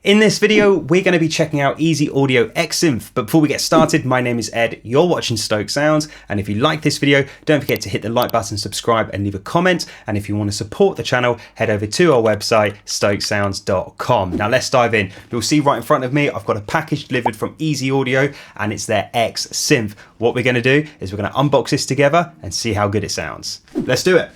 In this video, we're going to be checking out ESI Xsynth, but before we get started, my name is Ed, you're watching Stokes Sounds, and if you like this video, don't forget to hit the like button, subscribe, and leave a comment, and if you want to support the channel, head over to our website, stokessounds.com. Now let's dive in. You'll see right in front of me, I've got a package delivered from ESI, and it's their Xsynth. What we're going to do is we're going to unbox this together and see how good it sounds. Let's do it.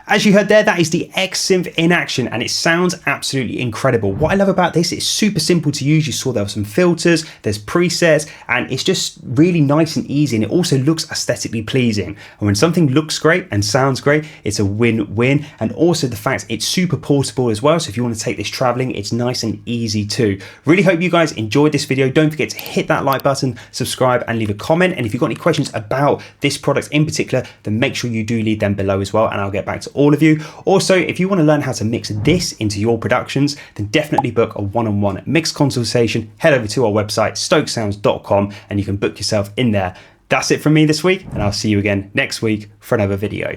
As you heard there, that is the Xsynth in action, and it sounds absolutely incredible. What I love about this, it's super simple to use. You saw there were some filters, there's presets, and it's just really nice and easy, and it also looks aesthetically pleasing. And when something looks great and sounds great, it's a win-win. And also the fact it's super portable as well, so if you want to take this traveling, it's nice and easy too. Really hope you guys enjoyed this video. Don't forget to hit that like button, subscribe, and leave a comment. And if you've got any questions about this product in particular, then make sure you do leave them below as well, and I'll get back to all of you. Also, if you want to learn how to mix this into your productions, then definitely book a one-on-one mix consultation. Head over to our website, stokesounds.com, and you can book yourself in there. That's it from me this week, and I'll see you again next week for another video.